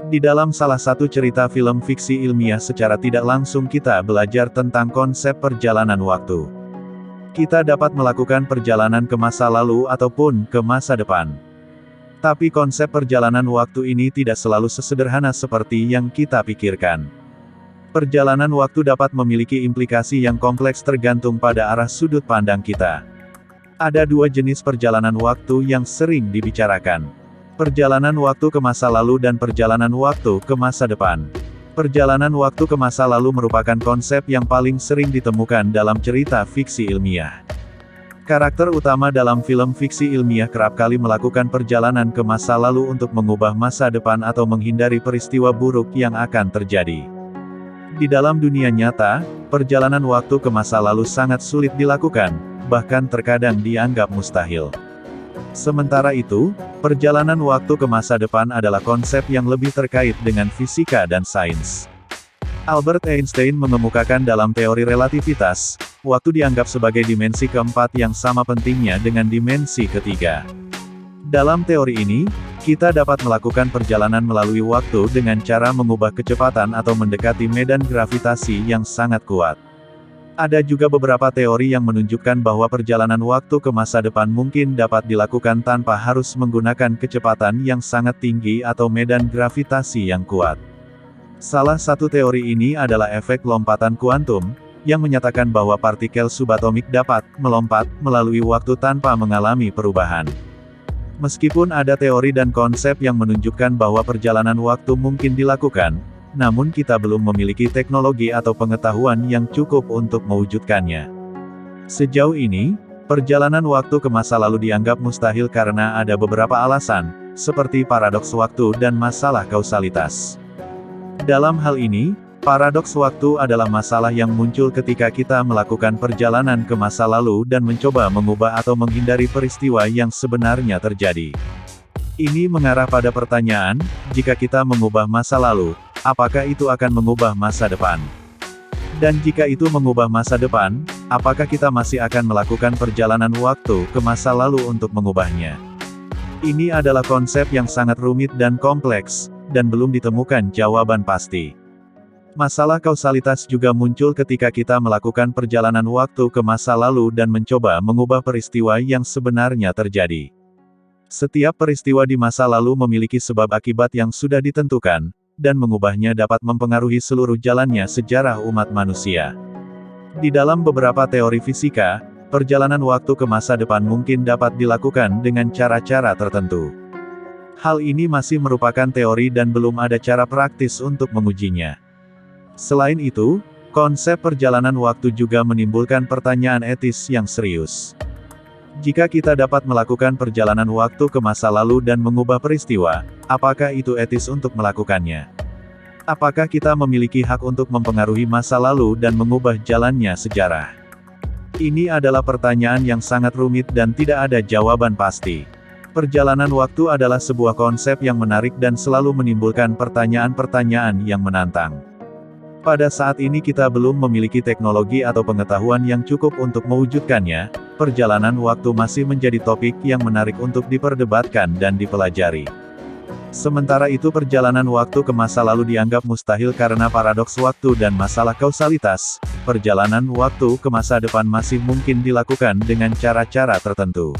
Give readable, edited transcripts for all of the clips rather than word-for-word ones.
Di dalam salah satu cerita film fiksi ilmiah secara tidak langsung kita belajar tentang konsep perjalanan waktu. Kita dapat melakukan perjalanan ke masa lalu ataupun ke masa depan. Tapi konsep perjalanan waktu ini tidak selalu sesederhana seperti yang kita pikirkan. Perjalanan waktu dapat memiliki implikasi yang kompleks tergantung pada arah sudut pandang kita. Ada dua jenis perjalanan waktu yang sering dibicarakan. Perjalanan waktu ke masa lalu dan perjalanan waktu ke masa depan. Perjalanan waktu ke masa lalu merupakan konsep yang paling sering ditemukan dalam cerita fiksi ilmiah. Karakter utama dalam film fiksi ilmiah kerap kali melakukan perjalanan ke masa lalu untuk mengubah masa depan atau menghindari peristiwa buruk yang akan terjadi. Di dalam dunia nyata, perjalanan waktu ke masa lalu sangat sulit dilakukan, bahkan terkadang dianggap mustahil. Sementara itu, perjalanan waktu ke masa depan adalah konsep yang lebih terkait dengan fisika dan sains. Albert Einstein mengemukakan dalam teori relativitas, waktu dianggap sebagai dimensi keempat yang sama pentingnya dengan dimensi ketiga. Dalam teori ini, kita dapat melakukan perjalanan melalui waktu dengan cara mengubah kecepatan atau mendekati medan gravitasi yang sangat kuat. Ada juga beberapa teori yang menunjukkan bahwa perjalanan waktu ke masa depan mungkin dapat dilakukan tanpa harus menggunakan kecepatan yang sangat tinggi atau medan gravitasi yang kuat. Salah satu teori ini adalah efek lompatan kuantum, yang menyatakan bahwa partikel subatomik dapat melompat melalui waktu tanpa mengalami perubahan. Meskipun ada teori dan konsep yang menunjukkan bahwa perjalanan waktu mungkin dilakukan, namun kita belum memiliki teknologi atau pengetahuan yang cukup untuk mewujudkannya. Sejauh ini, perjalanan waktu ke masa lalu dianggap mustahil karena ada beberapa alasan, seperti paradoks waktu dan masalah kausalitas. Dalam hal ini, paradoks waktu adalah masalah yang muncul ketika kita melakukan perjalanan ke masa lalu dan mencoba mengubah atau menghindari peristiwa yang sebenarnya terjadi. Ini mengarah pada pertanyaan, jika kita mengubah masa lalu, apakah itu akan mengubah masa depan? Dan jika itu mengubah masa depan, apakah kita masih akan melakukan perjalanan waktu ke masa lalu untuk mengubahnya? Ini adalah konsep yang sangat rumit dan kompleks, dan belum ditemukan jawaban pasti. Masalah kausalitas juga muncul ketika kita melakukan perjalanan waktu ke masa lalu dan mencoba mengubah peristiwa yang sebenarnya terjadi. Setiap peristiwa di masa lalu memiliki sebab akibat yang sudah ditentukan, dan mengubahnya dapat mempengaruhi seluruh jalannya sejarah umat manusia. Di dalam beberapa teori fisika, perjalanan waktu ke masa depan mungkin dapat dilakukan dengan cara-cara tertentu. Hal ini masih merupakan teori dan belum ada cara praktis untuk mengujinya. Selain itu, konsep perjalanan waktu juga menimbulkan pertanyaan etis yang serius. Jika kita dapat melakukan perjalanan waktu ke masa lalu dan mengubah peristiwa, apakah itu etis untuk melakukannya? Apakah kita memiliki hak untuk mempengaruhi masa lalu dan mengubah jalannya sejarah? Ini adalah pertanyaan yang sangat rumit dan tidak ada jawaban pasti. Perjalanan waktu adalah sebuah konsep yang menarik dan selalu menimbulkan pertanyaan-pertanyaan yang menantang. Pada saat ini kita belum memiliki teknologi atau pengetahuan yang cukup untuk mewujudkannya. Perjalanan waktu masih menjadi topik yang menarik untuk diperdebatkan dan dipelajari. Sementara itu perjalanan waktu ke masa lalu dianggap mustahil karena paradoks waktu dan masalah kausalitas. Perjalanan waktu ke masa depan masih mungkin dilakukan dengan cara-cara tertentu.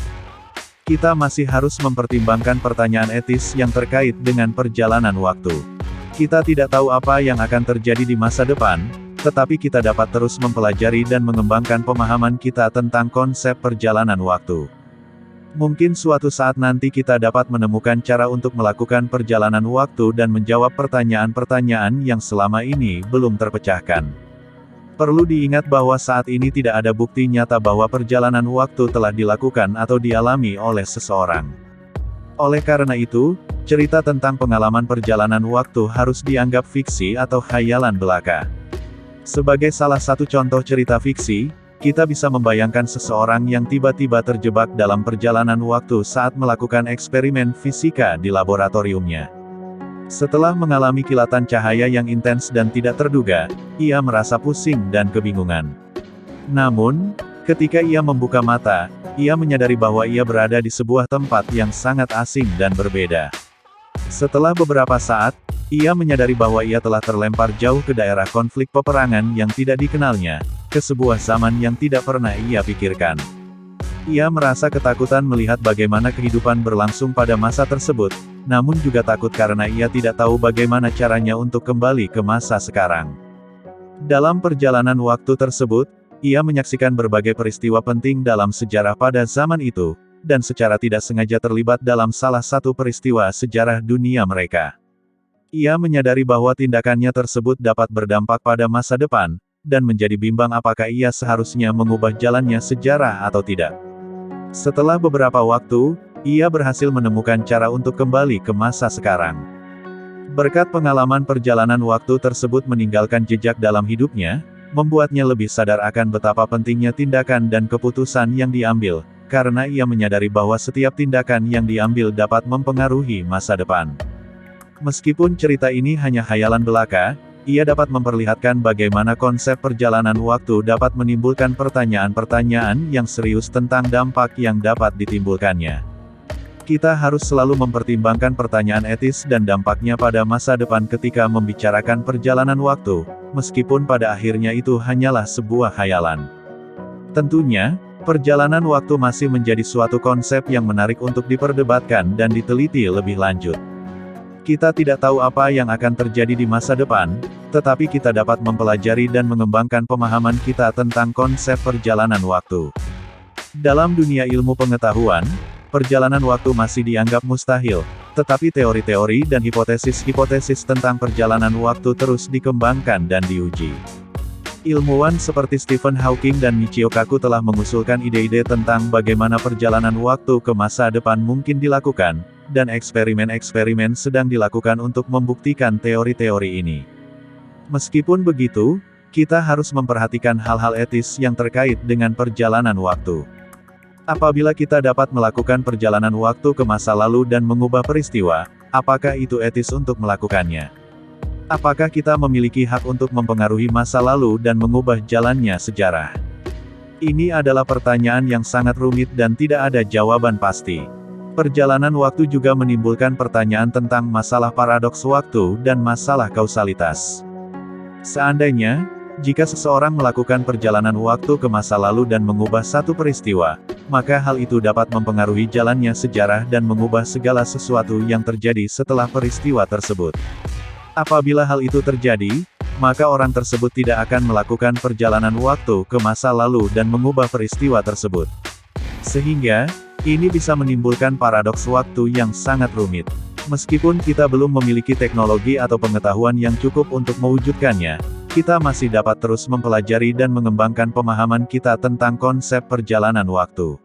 Kita masih harus mempertimbangkan pertanyaan etis yang terkait dengan perjalanan waktu. Kita tidak tahu apa yang akan terjadi di masa depan, tetapi kita dapat terus mempelajari dan mengembangkan pemahaman kita tentang konsep perjalanan waktu. Mungkin suatu saat nanti kita dapat menemukan cara untuk melakukan perjalanan waktu dan menjawab pertanyaan-pertanyaan yang selama ini belum terpecahkan. Perlu diingat bahwa saat ini tidak ada bukti nyata bahwa perjalanan waktu telah dilakukan atau dialami oleh seseorang. Oleh karena itu, cerita tentang pengalaman perjalanan waktu harus dianggap fiksi atau khayalan belaka. Sebagai salah satu contoh cerita fiksi, kita bisa membayangkan seseorang yang tiba-tiba terjebak dalam perjalanan waktu saat melakukan eksperimen fisika di laboratoriumnya. Setelah mengalami kilatan cahaya yang intens dan tidak terduga, ia merasa pusing dan kebingungan. Namun, ketika ia membuka mata, ia menyadari bahwa ia berada di sebuah tempat yang sangat asing dan berbeda. Setelah beberapa saat, Ia menyadari bahwa ia telah terlempar jauh ke daerah konflik peperangan yang tidak dikenalnya, ke sebuah zaman yang tidak pernah ia pikirkan. Ia merasa ketakutan melihat bagaimana kehidupan berlangsung pada masa tersebut, namun juga takut karena ia tidak tahu bagaimana caranya untuk kembali ke masa sekarang. Dalam perjalanan waktu tersebut, ia menyaksikan berbagai peristiwa penting dalam sejarah pada zaman itu, dan secara tidak sengaja terlibat dalam salah satu peristiwa sejarah dunia mereka. Ia menyadari bahwa tindakannya tersebut dapat berdampak pada masa depan, dan menjadi bimbang apakah ia seharusnya mengubah jalannya sejarah atau tidak. Setelah beberapa waktu, ia berhasil menemukan cara untuk kembali ke masa sekarang. Berkat pengalaman perjalanan waktu tersebut meninggalkan jejak dalam hidupnya, membuatnya lebih sadar akan betapa pentingnya tindakan dan keputusan yang diambil, karena ia menyadari bahwa setiap tindakan yang diambil dapat mempengaruhi masa depan. Meskipun cerita ini hanya khayalan belaka, ia dapat memperlihatkan bagaimana konsep perjalanan waktu dapat menimbulkan pertanyaan-pertanyaan yang serius tentang dampak yang dapat ditimbulkannya. Kita harus selalu mempertimbangkan pertanyaan etis dan dampaknya pada masa depan ketika membicarakan perjalanan waktu, meskipun pada akhirnya itu hanyalah sebuah khayalan. Tentunya, perjalanan waktu masih menjadi suatu konsep yang menarik untuk diperdebatkan dan diteliti lebih lanjut. Kita tidak tahu apa yang akan terjadi di masa depan, tetapi kita dapat mempelajari dan mengembangkan pemahaman kita tentang konsep perjalanan waktu. Dalam dunia ilmu pengetahuan, perjalanan waktu masih dianggap mustahil, tetapi teori-teori dan hipotesis-hipotesis tentang perjalanan waktu terus dikembangkan dan diuji. Ilmuwan seperti Stephen Hawking dan Michio Kaku telah mengusulkan ide-ide tentang bagaimana perjalanan waktu ke masa depan mungkin dilakukan, dan eksperimen-eksperimen sedang dilakukan untuk membuktikan teori-teori ini. Meskipun begitu, kita harus memperhatikan hal-hal etis yang terkait dengan perjalanan waktu. Apabila kita dapat melakukan perjalanan waktu ke masa lalu dan mengubah peristiwa, apakah itu etis untuk melakukannya? Apakah kita memiliki hak untuk mempengaruhi masa lalu dan mengubah jalannya sejarah? Ini adalah pertanyaan yang sangat rumit dan tidak ada jawaban pasti. Perjalanan waktu juga menimbulkan pertanyaan tentang masalah paradoks waktu dan masalah kausalitas. Seandainya, jika seseorang melakukan perjalanan waktu ke masa lalu dan mengubah satu peristiwa, maka hal itu dapat mempengaruhi jalannya sejarah dan mengubah segala sesuatu yang terjadi setelah peristiwa tersebut. Apabila hal itu terjadi, maka orang tersebut tidak akan melakukan perjalanan waktu ke masa lalu dan mengubah peristiwa tersebut. Sehingga, ini bisa menimbulkan paradoks waktu yang sangat rumit. Meskipun kita belum memiliki teknologi atau pengetahuan yang cukup untuk mewujudkannya, kita masih dapat terus mempelajari dan mengembangkan pemahaman kita tentang konsep perjalanan waktu.